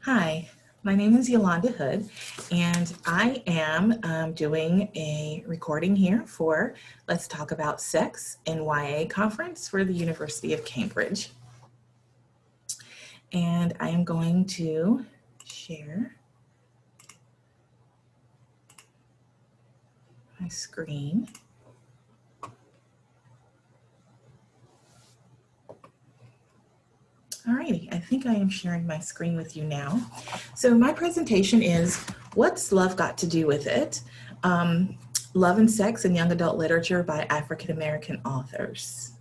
Hi, my name is Yolanda Hood, and I am doing a recording here for Let's Talk About Sex and YA conference for the University of Cambridge. And I am going to share my screen. Alrighty, I think I am sharing my screen with you now. So my presentation is What's Love Got to Do with It? Love and Sex in Young Adult Literature by African American authors.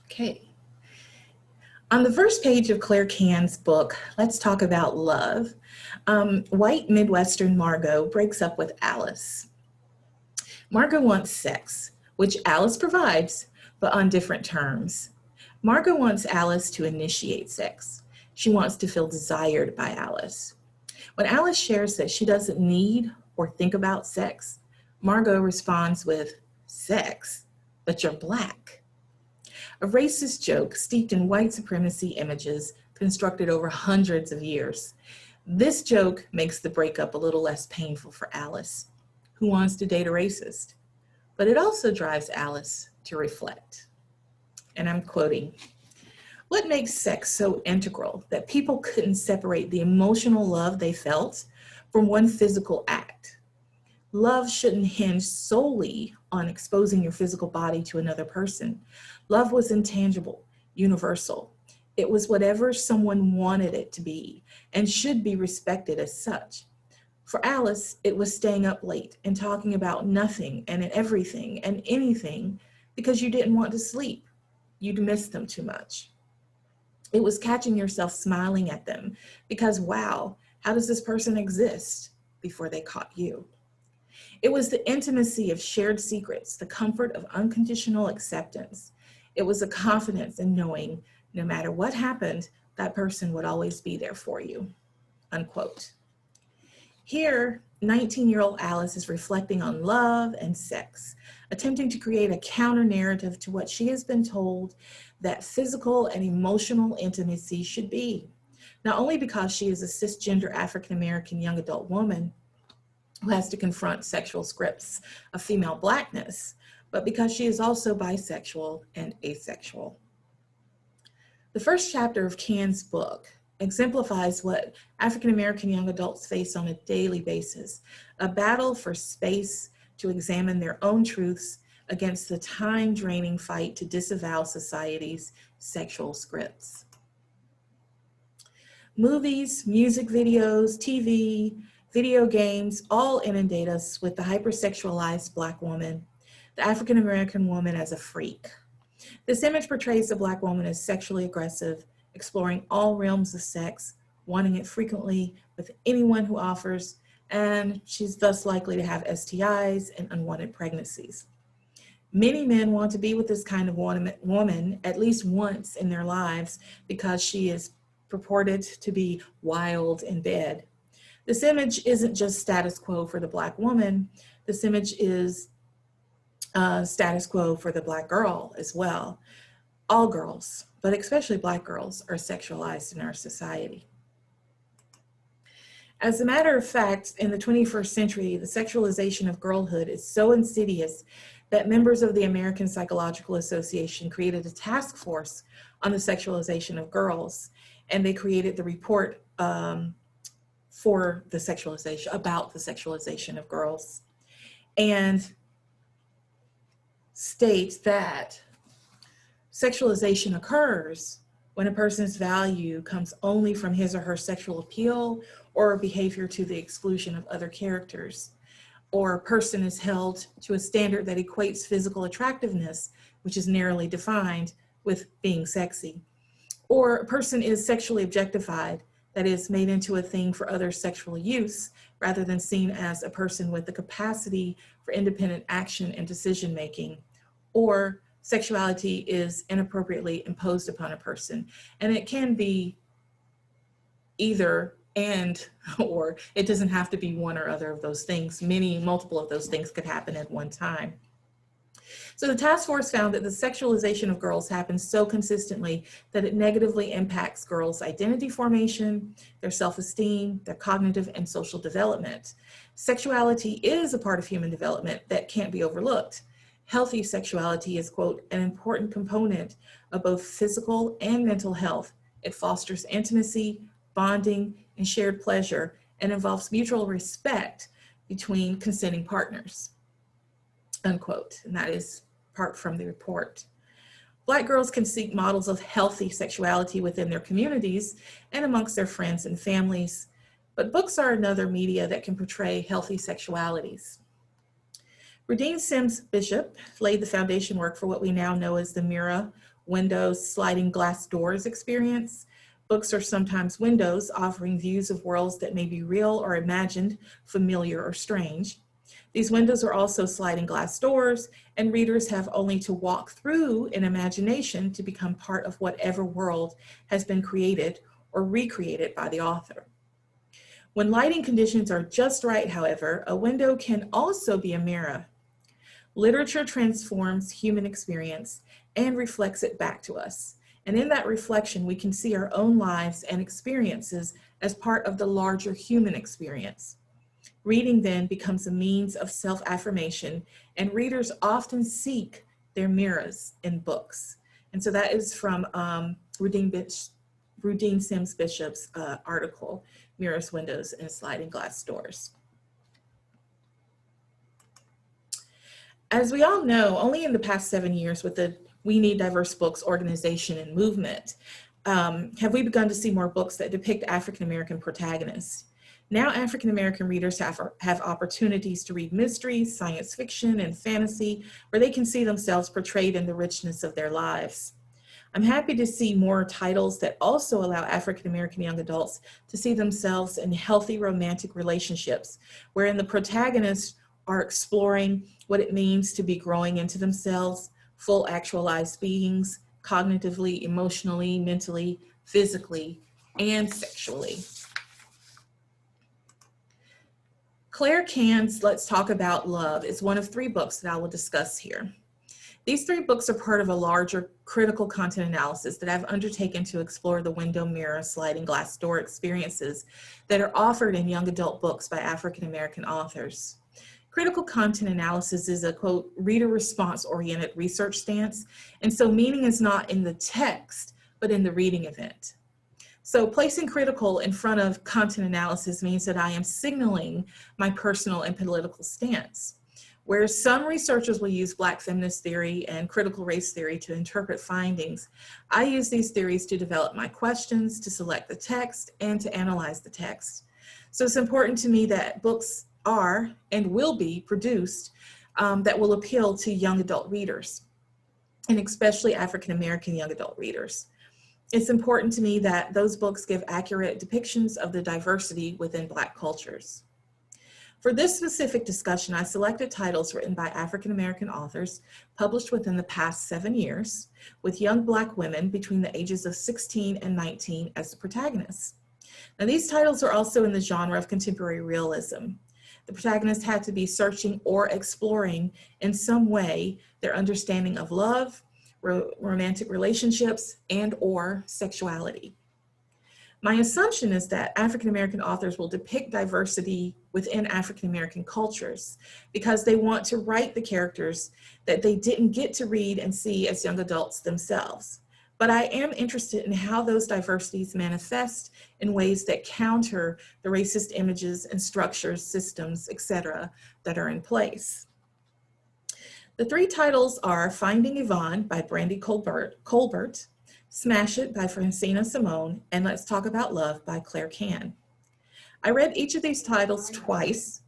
Okay. On the first page of Claire Can's book, Let's Talk About Love, white Midwestern Margot breaks up with Alice. Margot wants sex, which Alice provides, but on different terms. Margot wants Alice to initiate sex. She wants to feel desired by Alice. When Alice shares that she doesn't need or think about sex, Margot responds with, "Sex? But you're Black." A racist joke steeped in white supremacy images constructed over hundreds of years. This joke makes the breakup a little less painful for Alice, who wants to date a racist. But it also drives Alice to reflect. And I'm quoting, "What makes sex so integral that people couldn't separate the emotional love they felt from one physical act? Love shouldn't hinge solely on exposing your physical body to another person. Love was intangible, universal. It was whatever someone wanted it to be and should be respected as such. For Alice, it was staying up late and talking about nothing and everything and anything because you didn't want to sleep. You'd missed them too much. It was catching yourself smiling at them because, wow, how does this person exist before they caught you? It was the intimacy of shared secrets, the comfort of unconditional acceptance. It was a confidence in knowing no matter what happened, that person would always be there for you," unquote. Here, 19-year-old Alice is reflecting on love and sex, attempting to create a counter-narrative to what she has been told that physical and emotional intimacy should be, not only because she is a cisgender African-American young adult woman who has to confront sexual scripts of female Blackness, but because she is also bisexual and asexual. The first chapter of Can's book exemplifies what African-American young adults face on a daily basis, a battle for space to examine their own truths against the time-draining fight to disavow society's sexual scripts. Movies, music videos, TV, video games all inundate us with the hypersexualized Black woman, the African-American woman as a freak. This image portrays the Black woman as sexually aggressive, exploring all realms of sex, wanting it frequently with anyone who offers, and she's thus likely to have STIs and unwanted pregnancies. Many men want to be with this kind of woman at least once in their lives because she is purported to be wild in bed. This image isn't just status quo for the Black woman. This image is status quo for the Black girl as well. All girls, but especially Black girls, are sexualized in our society. As a matter of fact, in the 21st century, the sexualization of girlhood is so insidious that members of the American Psychological Association created a task force on the sexualization of girls, and they created the report for the sexualization, about the sexualization of girls, and states that sexualization occurs when a person's value comes only from his or her sexual appeal or behavior to the exclusion of other characters, or a person is held to a standard that equates physical attractiveness, which is narrowly defined, with being sexy, or a person is sexually objectified, that is made into a thing for other sexual use, rather than seen as a person with the capacity for independent action and decision-making, or sexuality is inappropriately imposed upon a person. And it can be either and, or it doesn't have to be one or other of those things. Multiple of those things could happen at one time. So the task force found that the sexualization of girls happens so consistently that it negatively impacts girls' identity formation, their self-esteem, their cognitive and social development. Sexuality is a part of human development that can't be overlooked. Healthy sexuality is, quote, an important component of both physical and mental health. It fosters intimacy, bonding, and shared pleasure, and involves mutual respect between consenting partners, unquote. And that is part from the report. Black girls can seek models of healthy sexuality within their communities and amongst their friends and families, but books are another media that can portray healthy sexualities. Rudine Sims Bishop laid the foundation work for what we now know as the mirror, windows, sliding glass doors experience. Books are sometimes windows offering views of worlds that may be real or imagined, familiar or strange. These windows are also sliding glass doors, and readers have only to walk through in imagination to become part of whatever world has been created or recreated by the author. When lighting conditions are just right, however, a window can also be a mirror. Literature transforms human experience and reflects it back to us. And in that reflection, we can see our own lives and experiences as part of the larger human experience. Reading then becomes a means of self-affirmation, and readers often seek their mirrors in books. And so that is from Rudine Sims Bishop's article, Mirrors, Windows, and Sliding Glass Doors. As we all know, only in the past 7 years with the We Need Diverse Books organization and movement have we begun to see more books that depict African-American protagonists. Now African-American readers have opportunities to read mysteries, science fiction, and fantasy, where they can see themselves portrayed in the richness of their lives. I'm happy to see more titles that also allow African-American young adults to see themselves in healthy romantic relationships, wherein the protagonists are exploring what it means to be growing into themselves, full actualized beings, cognitively, emotionally, mentally, physically, and sexually. Claire Can's Let's Talk About Love is one of 3 books that I will discuss here. These 3 books are part of a larger critical content analysis that I've undertaken to explore the window, mirror, sliding glass door experiences that are offered in young adult books by African-American authors. Critical content analysis is a, quote, reader response-oriented research stance, and so meaning is not in the text, but in the reading event. So placing critical in front of content analysis means that I am signaling my personal and political stance. Whereas some researchers will use Black feminist theory and critical race theory to interpret findings, I use these theories to develop my questions, to select the text, and to analyze the text. So it's important to me that books are and will be produced that will appeal to young adult readers, and especially African-American young adult readers. It's important to me that those books give accurate depictions of the diversity within Black cultures. For this specific discussion, I selected titles written by African-American authors published within the past 7 years, with young Black women between the ages of 16 and 19 as the protagonists. Now, these titles are also in the genre of contemporary realism. The protagonist had to be searching or exploring in some way their understanding of love, romantic relationships, and or sexuality. My assumption is that African-American authors will depict diversity within African-American cultures because they want to write the characters that they didn't get to read and see as young adults themselves. But I am interested in how those diversities manifest in ways that counter the racist images and structures, systems, etc., that are in place. The 3 titles are Finding Yvonne by Brandy Colbert, Smash It by Francina Simone, and Let's Talk About Love by Claire Can. I read each of these titles twice,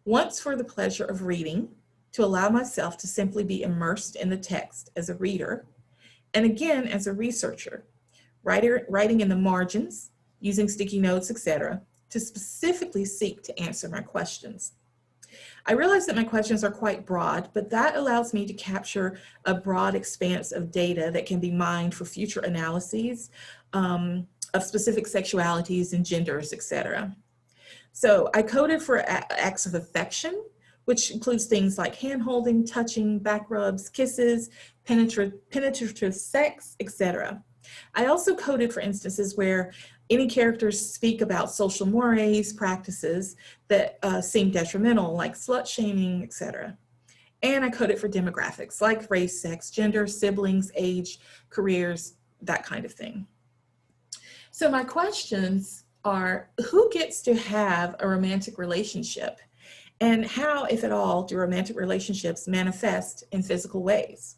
once for the pleasure of reading, to allow myself to simply be immersed in the text as a reader, and again as a researcher, writing in the margins, using sticky notes, etc., to specifically seek to answer my questions. I realize that my questions are quite broad, but that allows me to capture a broad expanse of data that can be mined for future analyses of specific sexualities and genders, etc. So I coded for acts of affection, which includes things like hand-holding, touching, back rubs, kisses, penetrative sex, etc. I also coded for instances where any characters speak about social mores, practices that seem detrimental, like slut shaming, etc. And I coded for demographics like race, sex, gender, siblings, age, careers, that kind of thing. So my questions are, who gets to have a romantic relationship? And how, if at all, do romantic relationships manifest in physical ways?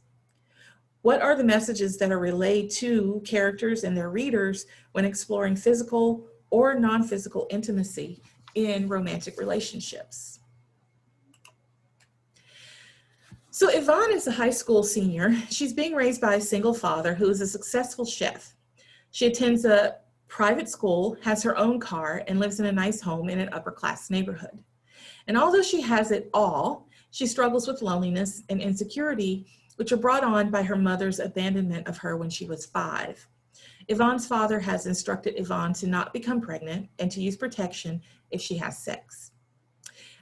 What are the messages that are relayed to characters and their readers when exploring physical or non-physical intimacy in romantic relationships? So Yvonne is a high school senior. She's being raised by a single father who is a successful chef. She attends a private school, has her own car, and lives in a nice home in an upper-class neighborhood. And although she has it all, she struggles with loneliness and insecurity, which are brought on by her mother's abandonment of her when she was 5. Yvonne's father has instructed Yvonne to not become pregnant and to use protection if she has sex.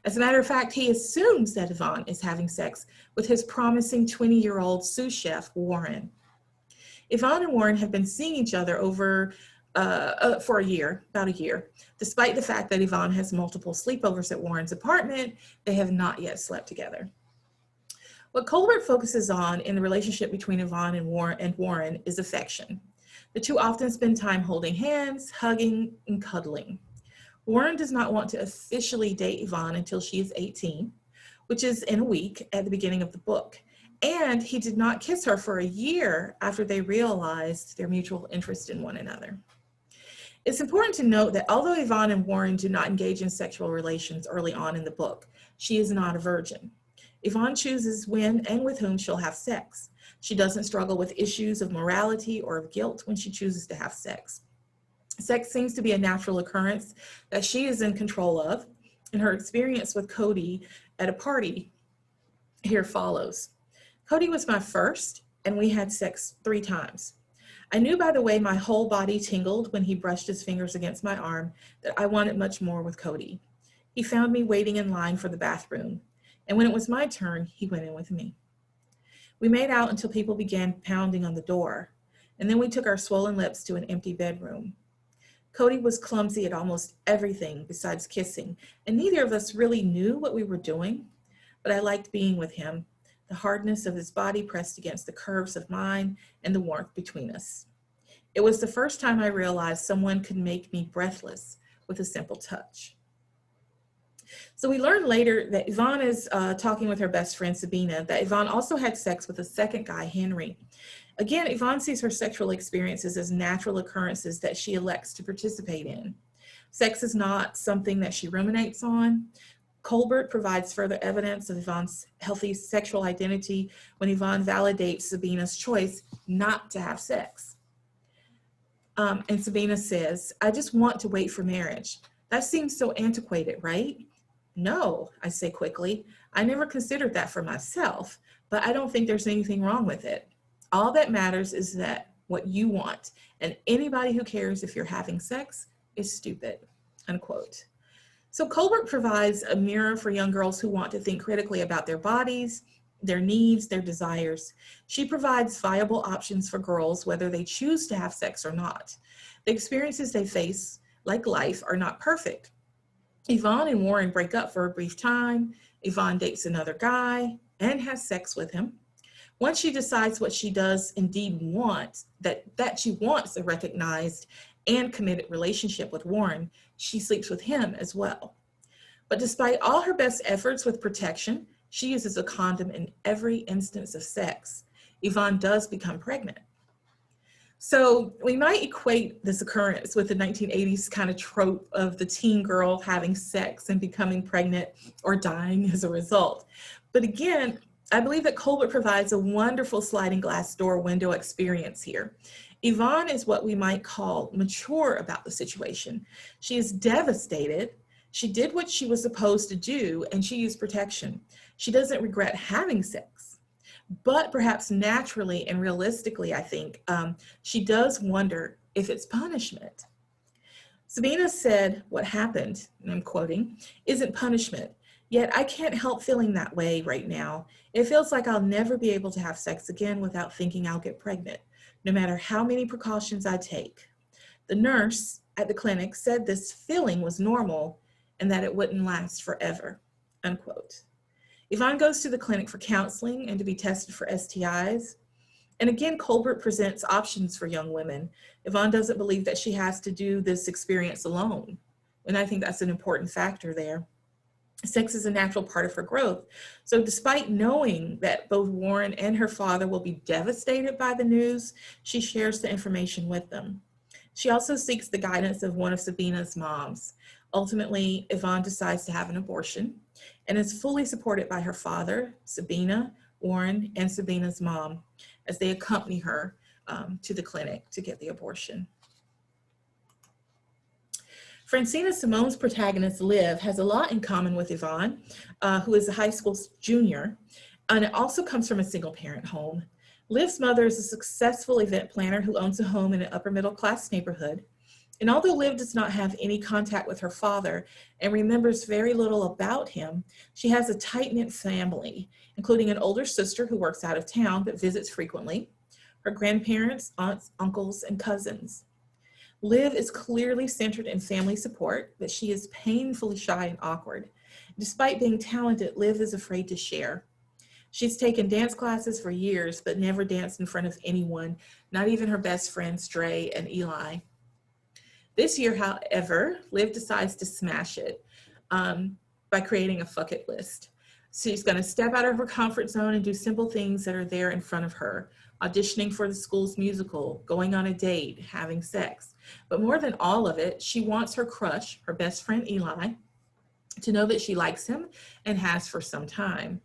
As a matter of fact, he assumes that Yvonne is having sex with his promising 20-year-old sous chef, Warren. Yvonne and Warren have been seeing each other for about a year. Despite the fact that Yvonne has multiple sleepovers at Warren's apartment, they have not yet slept together. What Colbert focuses on in the relationship between Yvonne and Warren is affection. The two often spend time holding hands, hugging, and cuddling. Warren does not want to officially date Yvonne until she is 18, which is in a week at the beginning of the book. And he did not kiss her for a year after they realized their mutual interest in one another. It's important to note that although Yvonne and Warren do not engage in sexual relations early on in the book, she is not a virgin. Yvonne chooses when and with whom she'll have sex. She doesn't struggle with issues of morality or of guilt when she chooses to have sex. Sex seems to be a natural occurrence that she is in control of, and her experience with Cody at a party here follows. Cody was my first, and we had sex 3 times. I knew by the way my whole body tingled when he brushed his fingers against my arm that I wanted much more with Cody. He found me waiting in line for the bathroom, and when it was my turn, he went in with me. We made out until people began pounding on the door, and then we took our swollen lips to an empty bedroom. Cody was clumsy at almost everything besides kissing, and neither of us really knew what we were doing, but I liked being with him, the hardness of his body pressed against the curves of mine and the warmth between us. It was the first time I realized someone could make me breathless with a simple touch. So we learned later that Yvonne is talking with her best friend Sabina, that Yvonne also had sex with a second guy, Henry. Again, Yvonne sees her sexual experiences as natural occurrences that she elects to participate in. Sex is not something that she ruminates on. Colbert provides further evidence of Yvonne's healthy sexual identity when Yvonne validates Sabina's choice not to have sex. And Sabina says, "I just want to wait for marriage. That seems so antiquated, right?" "No," I say quickly. "I never considered that for myself, but I don't think there's anything wrong with it. All that matters is that what you want, and anybody who cares if you're having sex is stupid," unquote. So Colbert provides a mirror for young girls who want to think critically about their bodies, their needs, their desires. She provides viable options for girls, whether they choose to have sex or not. The experiences they face, like life, are not perfect. Yvonne and Warren break up for a brief time. Yvonne dates another guy and has sex with him. Once she decides what she does indeed want, that she wants a recognized and committed relationship with Warren, she sleeps with him as well. But despite all her best efforts with protection, she uses a condom in every instance of sex. Yvonne does become pregnant. So we might equate this occurrence with the 1980s kind of trope of the teen girl having sex and becoming pregnant or dying as a result. But again, I believe that Colbert provides a wonderful sliding glass door window experience here. Yvonne is what we might call mature about the situation. She is devastated. She did what she was supposed to do, and she used protection. She doesn't regret having sex, but perhaps naturally and realistically, I think, she does wonder if it's punishment. Sabina said, "What happened," and I'm quoting, "isn't punishment. Yet I can't help feeling that way right now. It feels like I'll never be able to have sex again without thinking I'll get pregnant, no matter how many precautions I take. The nurse at the clinic said this feeling was normal and that it wouldn't last forever, unquote. Yvonne goes to the clinic for counseling and to be tested for STIs. And again, Colbert presents options for young women. Yvonne doesn't believe that she has to do this experience alone. And I think that's an important factor there. Sex is a natural part of her growth. So despite knowing that both Warren and her father will be devastated by the news, she shares the information with them. She also seeks the guidance of one of Sabina's moms. Ultimately, Yvonne decides to have an abortion and is fully supported by her father, Sabina, Warren, and Sabina's mom as they accompany her to the clinic to get the abortion. Francina Simone's protagonist, Liv, has a lot in common with Yvonne, who is a high school junior, and it also comes from a single-parent home. Liv's mother is a successful event planner who owns a home in an upper middle-class neighborhood. And although Liv does not have any contact with her father and remembers very little about him, she has a tight-knit family, including an older sister who works out of town but visits frequently, her grandparents, aunts, uncles, and cousins. Liv is clearly centered in family support, but she is painfully shy and awkward. Despite being talented, Liv is afraid to share. She's taken dance classes for years, but never danced in front of anyone, not even her best friends, Dre and Eli. This year, however, Liv decides to smash it by creating a fuck it list. She's going to step out of her comfort zone and do simple things that are there in front of her, auditioning for the school's musical, going on a date, having sex. But more than all of it, she wants her crush, her best friend Eli, to know that she likes him and has for some time.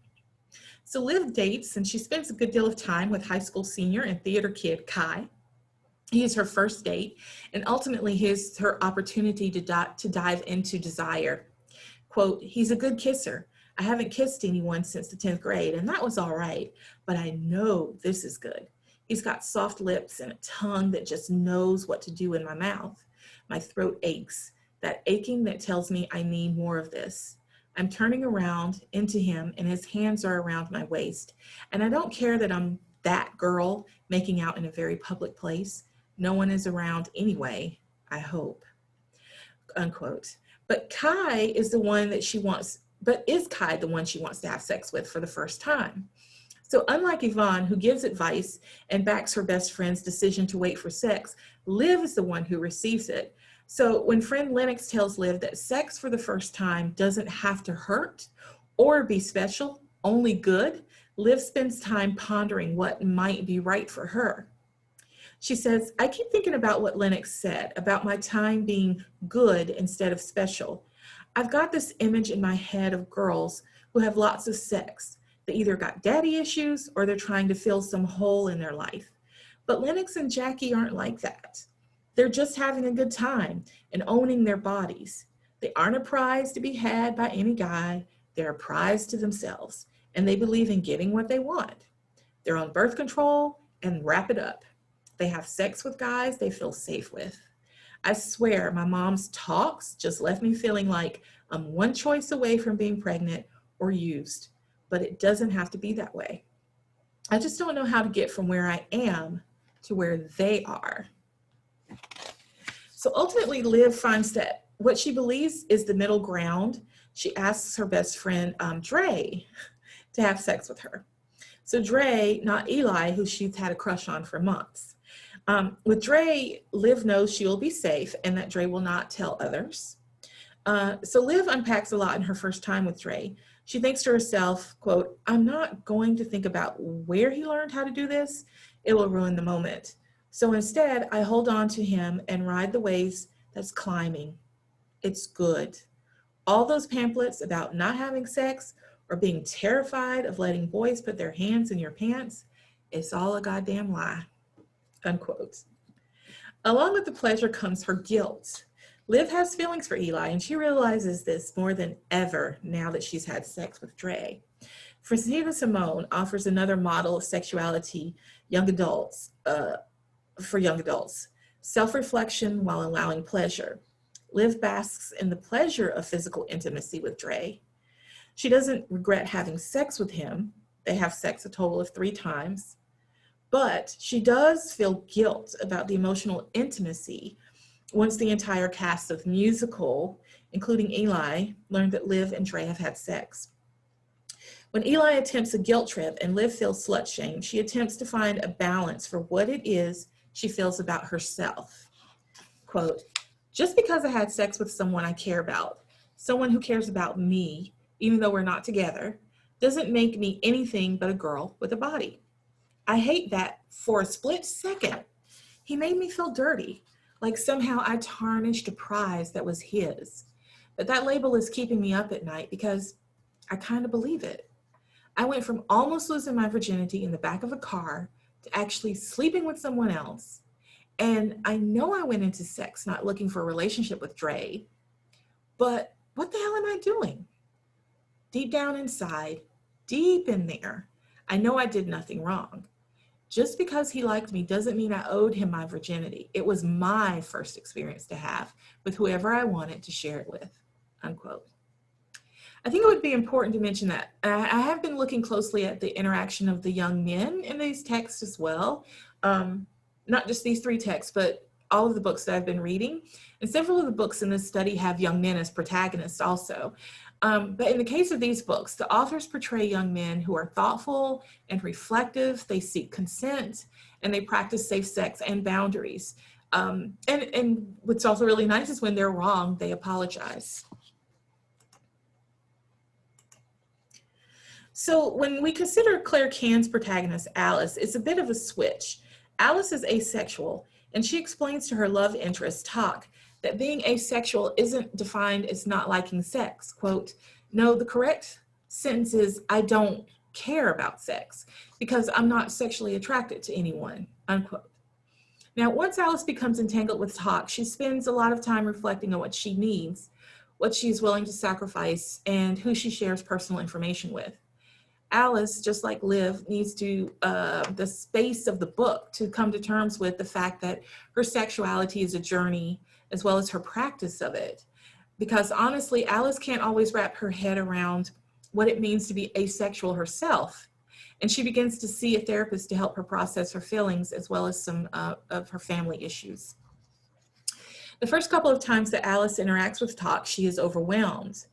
So Liv dates, and she spends a good deal of time with high school senior and theater kid Kai. He is her first date, and ultimately he's her opportunity to dive into desire. Quote, "He's a good kisser. I haven't kissed anyone since the 10th grade, and that was all right, but I know this is good. He's got soft lips and a tongue that just knows what to do in my mouth. My throat aches, that aching that tells me I need more of this. I'm turning around into him, and his hands are around my waist, and I don't care that I'm that girl making out in a very public place. No one is around anyway, I hope," unquote. But Kai is the one that she wants, but is Kai the one she wants to have sex with for the first time? So unlike Yvonne, who gives advice and backs her best friend's decision to wait for sex, Liv is the one who receives it. So when friend Lennox tells Liv that sex for the first time doesn't have to hurt or be special, only good, Liv spends time pondering what might be right for her. She says, "I keep thinking about what Lennox said about my time being good instead of special. I've got this image in my head of girls who have lots of sex. They either got daddy issues or they're trying to fill some hole in their life. But Lennox and Jackie aren't like that. They're just having a good time and owning their bodies. They aren't a prize to be had by any guy. They're a prize to themselves, and they believe in getting what they want. They're on birth control and wrap it up. They have sex with guys they feel safe with. I swear my mom's talks just left me feeling like I'm one choice away from being pregnant or used, but it doesn't have to be that way. I just don't know how to get from where I am to where they are." So ultimately, Liv finds that what she believes is the middle ground. She asks her best friend, Dre, to have sex with her. So Dre, not Eli, who she's had a crush on for months. With Dre, Liv knows she will be safe and that Dre will not tell others. So Liv unpacks a lot in her first time with Dre. She thinks to herself, quote, "I'm not going to think about where he learned how to do this. It will ruin the moment. So instead, I hold on to him and ride the waves that's climbing. It's good. All those pamphlets about not having sex or being terrified of letting boys put their hands in your pants, it's all a goddamn lie," unquote. Along with the pleasure comes her guilt. Liv has feelings for Eli, and she realizes this more than ever now that she's had sex with Dre. Francina Simone offers another model of sexuality for young adults, self-reflection while allowing pleasure. Liv basks in the pleasure of physical intimacy with Dre. She doesn't regret having sex with him. They have sex a total of 3 times. But she does feel guilt about the emotional intimacy once the entire cast of musical, including Eli, learned that Liv and Dre have had sex. When Eli attempts a guilt trip and Liv feels slut shamed, she attempts to find a balance for what it is she feels about herself. Quote, just because I had sex with someone I care about, someone who cares about me, even though we're not together, doesn't make me anything but a girl with a body. I hate that for a split second, he made me feel dirty, like somehow I tarnished a prize that was his. But that label is keeping me up at night because I kind of believe it. I went from almost losing my virginity in the back of a car to actually sleeping with someone else. And I know I went into sex not looking for a relationship with Dre, but what the hell am I doing? Deep down inside, deep in there, I know I did nothing wrong. Just because he liked me doesn't mean I owed him my virginity. It was my first experience to have with whoever I wanted to share it with, unquote. I think it would be important to mention that I have been looking closely at the interaction of the young men in these texts as well. Not just these 3 texts, but all of the books that I've been reading. And several of the books in this study have young men as protagonists also. But in the case of these books, the authors portray young men who are thoughtful and reflective, they seek consent, and they practice safe sex and boundaries. And what's also really nice is when they're wrong, they apologize. So when we consider Claire Can's protagonist, Alice, it's a bit of a switch. Alice is asexual, and she explains to her love interest, Talk, that being asexual isn't defined as not liking sex. Quote, no, the correct sentence is, I don't care about sex because I'm not sexually attracted to anyone, unquote. Now, once Alice becomes entangled with Talk, she spends a lot of time reflecting on what she needs, what she's willing to sacrifice, and who she shares personal information with. Alice, just like Liv, needs to the space of the book to come to terms with the fact that her sexuality is a journey as well as her practice of it. Because honestly, Alice can't always wrap her head around what it means to be asexual herself. And she begins to see a therapist to help her process her feelings as well as some of her family issues. The first couple of times that Alice interacts with Talk, she is overwhelmed.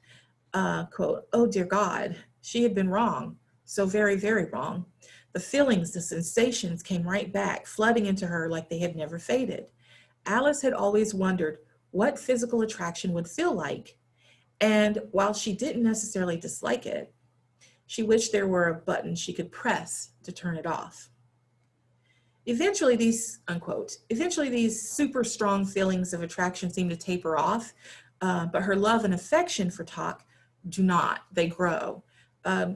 Quote, oh dear God, she had been wrong. So very, very wrong. The feelings, the sensations came right back, flooding into her like they had never faded. Alice had always wondered what physical attraction would feel like. And while she didn't necessarily dislike it, she wished there were a button she could press to turn it off. Eventually these, unquote, these super strong feelings of attraction seem to taper off, but her love and affection for Talk do not, they grow.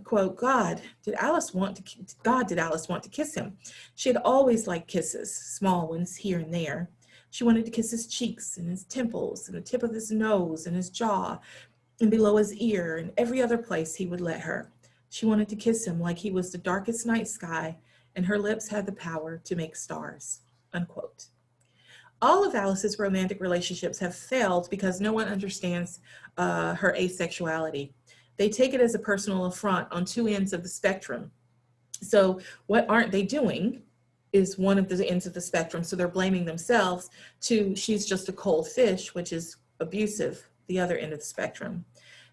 Quote, God, did Alice want to kiss him? She had always liked kisses, small ones here and there. She wanted to kiss his cheeks and his temples and the tip of his nose and his jaw and below his ear and every other place he would let her. She wanted to kiss him like he was the darkest night sky and her lips had the power to make stars, unquote. All of Alice's romantic relationships have failed because no one understands her asexuality. They take it as a personal affront on 2 ends of the spectrum. So what aren't they doing is one of the ends of the spectrum. So they're blaming themselves to she's just a cold fish, which is abusive, the other end of the spectrum.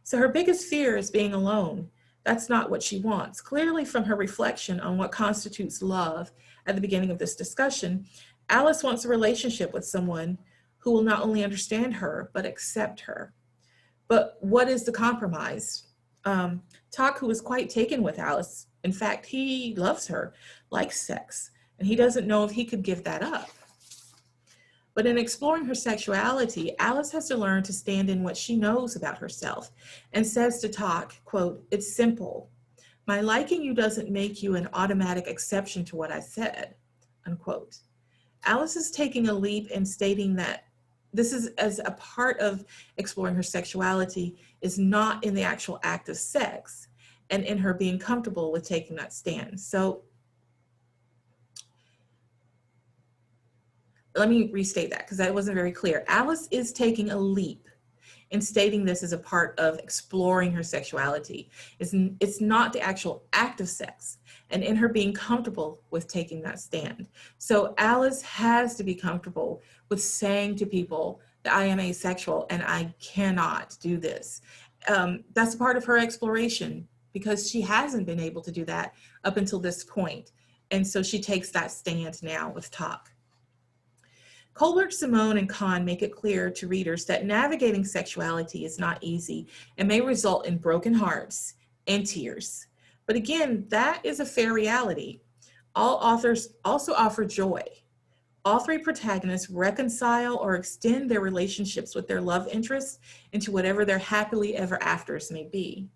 So her biggest fear is being alone. That's not what she wants. Clearly from her reflection on what constitutes love at the beginning of this discussion, Alice wants a relationship with someone who will not only understand her, but accept her. But what is the compromise? Talk, who is quite taken with Alice, in fact, he loves her, likes sex, and he doesn't know if he could give that up. But in exploring her sexuality, Alice has to learn to stand in what she knows about herself and says to Talk, quote, it's simple. My liking you doesn't make you an automatic exception to what I said, unquote. Alice is taking a leap and stating that this is as a part of exploring her sexuality is not in the actual act of sex and in her being comfortable with taking that stand. So let me restate that because that wasn't very clear. Alice is taking a leap in stating this as a part of exploring her sexuality. It's not the actual act of sex, and in her being comfortable with taking that stand. So Alice has to be comfortable with saying to people that I am asexual and I cannot do this. That's part of her exploration because she hasn't been able to do that up until this point. And so she takes that stand now with talk. Colbert, Simone, and Kahn make it clear to readers that navigating sexuality is not easy and may result in broken hearts and tears. But again, that is a fair reality. All authors also offer joy. All three protagonists reconcile or extend their relationships with their love interests into whatever their happily ever afters may be.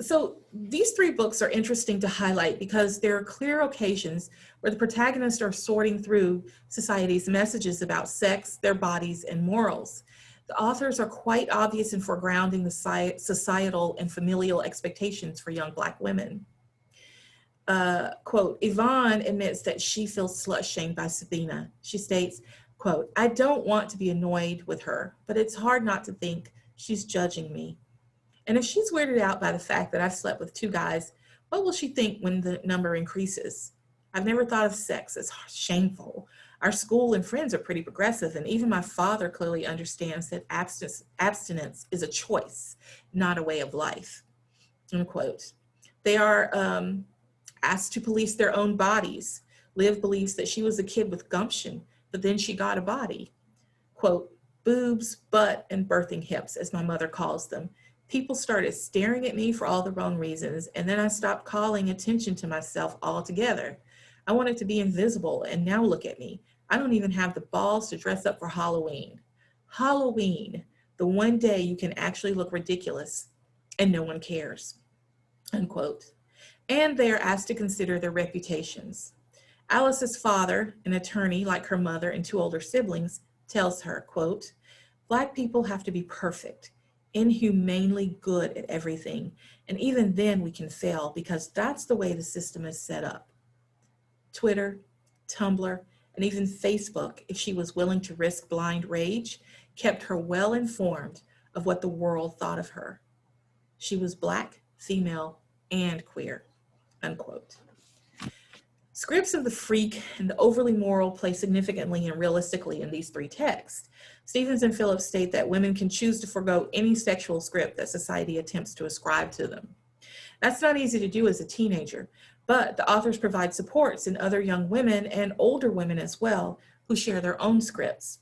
So these three books are interesting to highlight because there are clear occasions where the protagonists are sorting through society's messages about sex, their bodies, and morals. The authors are quite obvious in foregrounding the societal and familial expectations for young Black women. Quote, Yvonne admits that she feels slut-shamed by Sabina. She states, quote, I don't want to be annoyed with her, but it's hard not to think she's judging me. And if she's weirded out by the fact that I've slept with 2 guys, what will she think when the number increases? I've never thought of sex as shameful. Our school and friends are pretty progressive, and even my father clearly understands that abstinence is a choice, not a way of life, unquote. They are asked to police their own bodies. Liv believes that she was a kid with gumption, but then she got a body. Quote, boobs, butt, and birthing hips, as my mother calls them. People started staring at me for all the wrong reasons, and then I stopped calling attention to myself altogether. I wanted to be invisible, and now look at me. I don't even have the balls to dress up for Halloween. Halloween, the one day you can actually look ridiculous, and no one cares, unquote. And they are asked to consider their reputations. Alice's father, an attorney like her mother and 2 older siblings, tells her, quote, Black people have to be perfect, inhumanely good at everything. And even then we can fail because that's the way the system is set up. Twitter, Tumblr, and even Facebook, if she was willing to risk blind rage, kept her well informed of what the world thought of her. She was Black, female, and queer, unquote. Scripts of the freak and the overly moral play significantly and realistically in these 3 texts. Stevens and Phillips state that women can choose to forego any sexual script that society attempts to ascribe to them. That's not easy to do as a teenager, but the authors provide supports in other young women and older women as well who share their own scripts.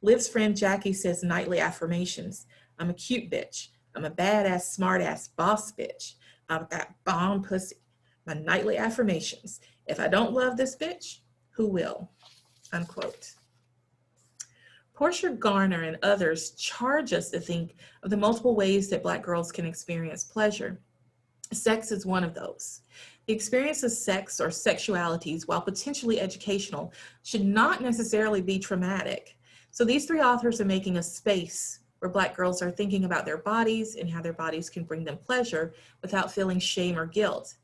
Liv's friend Jackie says nightly affirmations. I'm a cute bitch. I'm a badass, smartass boss bitch. I've got bomb pussy. My nightly affirmations. If I don't love this bitch, who will? Unquote. Portia Garner and others charge us to think of the multiple ways that Black girls can experience pleasure. Sex is one of those. The experience of sex or sexualities, while potentially educational, should not necessarily be traumatic. So these 3 authors are making a space where Black girls are thinking about their bodies and how their bodies can bring them pleasure without feeling shame or guilt.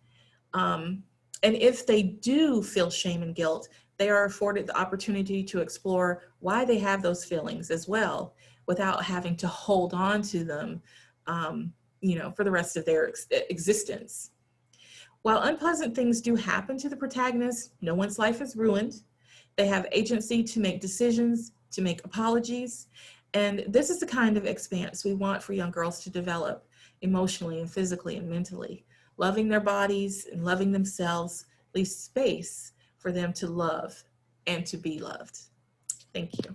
And if they do feel shame and guilt, they are afforded the opportunity to explore why they have those feelings as well, without having to hold on to them, for the rest of their existence. While unpleasant things do happen to the protagonists, no one's life is ruined. They have agency to make decisions, to make apologies. And this is the kind of expanse we want for young girls to develop emotionally and physically and mentally. Loving their bodies and loving themselves leaves space for them to love and to be loved. Thank you.